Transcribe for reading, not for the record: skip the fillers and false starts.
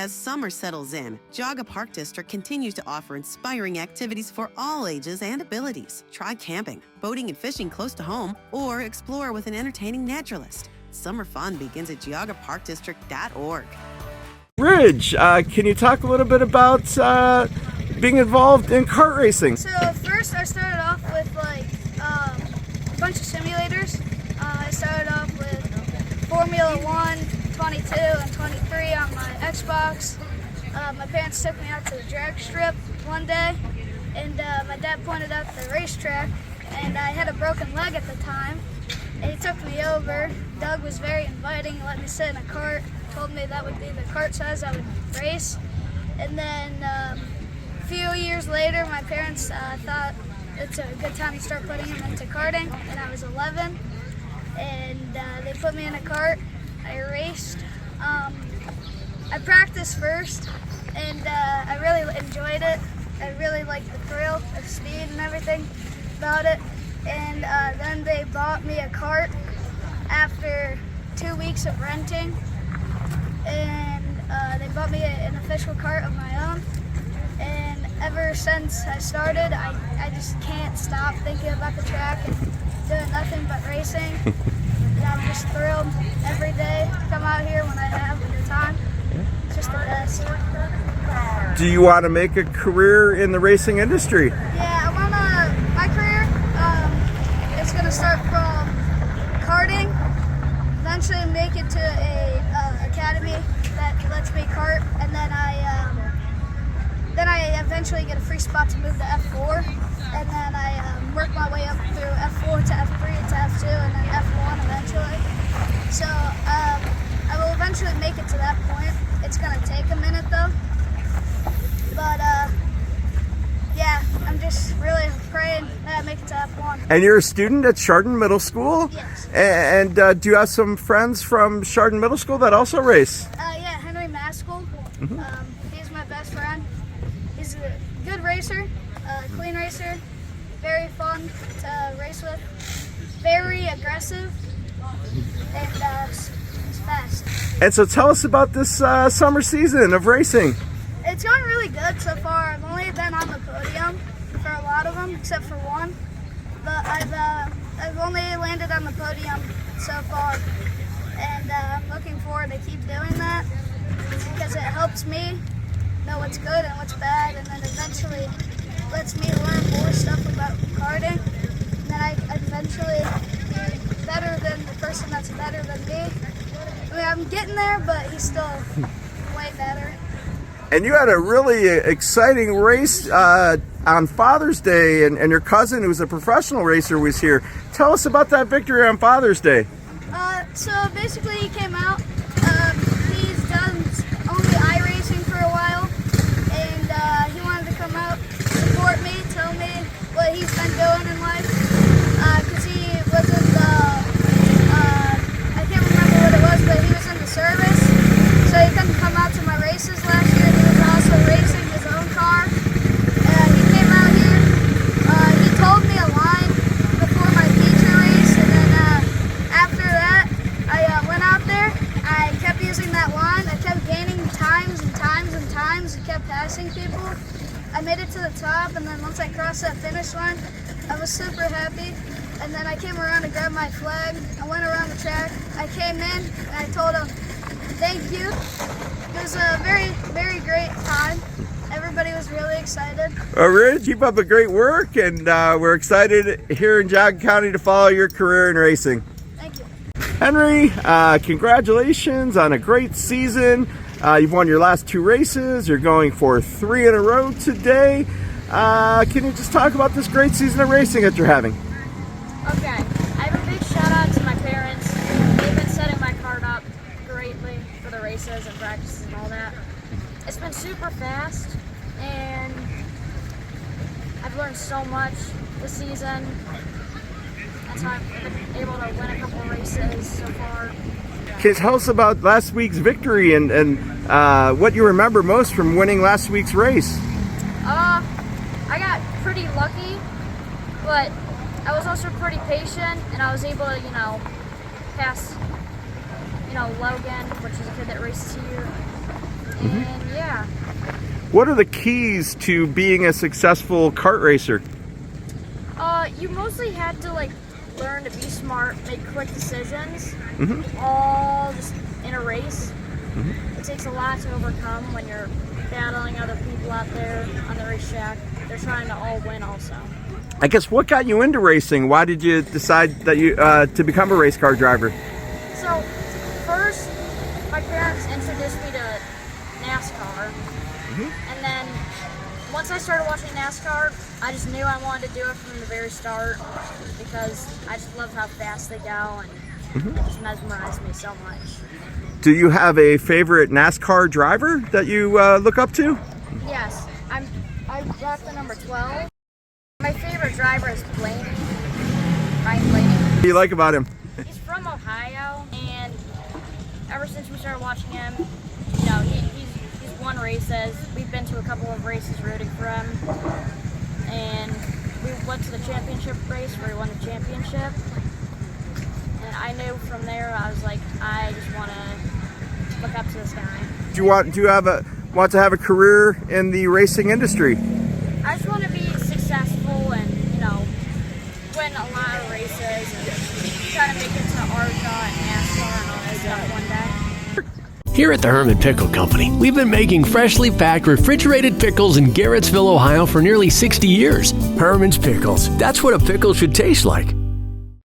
As summer settles in, Geauga Park District continues to offer inspiring activities for all ages and abilities. Try camping, boating and fishing close to home, or explore with an entertaining naturalist. Summer fun begins at geaugaparkdistrict.org. Ridge, can you talk a little bit about being involved in kart racing? So first I started off with a bunch of simulators. I started off with Formula 1, 22, and 23 on my Xbox. My parents took me out to the drag strip one day, and my dad pointed out the racetrack, and I had a broken leg at the time, and he took me over. Doug was very inviting, let me sit in a cart, told me that would be the kart size I would race. And then a few years later, my parents thought it's a good time to start putting him into karting, and I was 11, and they put me in a cart. I raced. I practiced first, and I really enjoyed it. I really liked the thrill of speed and everything about it. And then they bought me a cart after 2 weeks of renting, and they bought me an official cart of my own. And ever since I started, I just can't stop thinking about the track and doing nothing but racing. And I'm just thrilled every day to come out here when I have the time. It's just the best. Do you want to make a career in the racing industry? Yeah, my career is going to start from karting, eventually make it to a academy that lets me kart, and then I eventually get a free spot to move to F4, and then I work my way up through F4 to F3 to F2, and then F1 eventually. So I will eventually make it to that point. It's going to take a minute though, but yeah, I'm just really praying that I make it to F1. And you're a student at Chardon Middle School? Yes. And do you have some friends from Chardon Middle School that also race? Yeah, Henry Maskol. He's my best friend. He's a good racer, clean racer, very fun to race with, very aggressive, and he's fast. And so tell us about this summer season of racing. It's going really good so far. I've only been on the podium for a lot of them, except for one. But I've only landed on the podium so far, and I'm looking forward to keep doing that because it helps me know what's good and what's bad, and then eventually lets me learn more stuff about karting. And then I eventually be better than the person that's better than me. I mean, I'm getting there, but he's still way better. And you had a really exciting race on Father's Day, and your cousin, who's a professional racer, was here. Tell us about that victory on Father's Day. So basically he came out. He's done only iRacing for a while, and he wanted to come out, support me, tell me what he's been doing in life, because he was in the, I can't remember what it was, but he was in the service, so he couldn't come out to my races last year. He was also racing his own car. He came out here. He told me a line before my feature race, and then after that, I went out there. I kept using that line. I kept gaining times and times and times and kept passing people. I made it to the top, and then once I crossed that finish line, I was super happy. And then I came around to grab my flag. I went around the track. I came in, and I told him, thank you. It was a very, very great time. Everybody was really excited. Well, Ridge, keep up the great work, and we're excited here in Geauga County to follow your career in racing. Thank you. Henry, congratulations on a great season. You've won your last 2 races. You're going for 3 in a row today. Can you just talk about this great season of racing that you're having? Okay, I have a big shout out to my parents. They've been setting my cart up greatly for the races and practices and all that. It's been super fast, and I've learned so much this season. That's how I've been able to win a couple of races so far. Can you tell us about last week's victory and what you remember most from winning last week's race? I got pretty lucky, but I was also pretty patient, and I was able to, pass, Logan, which is a kid that races here. And yeah. What are the keys to being a successful kart racer? You mostly had to like learn to be smart, make quick decisions, Mm-hmm. all just in a race. Mm-hmm. It takes a lot to overcome when you're battling other people out there on the racetrack. They're trying to all win also. I guess what got you into racing? Why did you decide that you to become a race car driver? So first, my parents introduced me to NASCAR, and then once I started watching NASCAR, I just knew I wanted to do it from the very start because I just love how fast they go, and it just mesmerized me so much. Do you have a favorite NASCAR driver that you look up to? Yes, I got the number 12. My favorite driver is Ryan Blaney. What do you like about him? He's from Ohio, and ever since we started watching him, you know, he's won races. We've been to a couple of races rooting for him, and we went to the championship race where he won the championship. And I knew from there, I was like, I just want to look up to this guy. Do you want to have a career in the racing industry? I just want to be successful and, you know, win a lot of races and try to make it to ARCA and NASCAR and all that stuff one day. Here at the Herman Pickle Company, we've been making freshly packed refrigerated pickles in Garrettsville, Ohio for nearly 60 years. Herman's Pickles, that's what a pickle should taste like.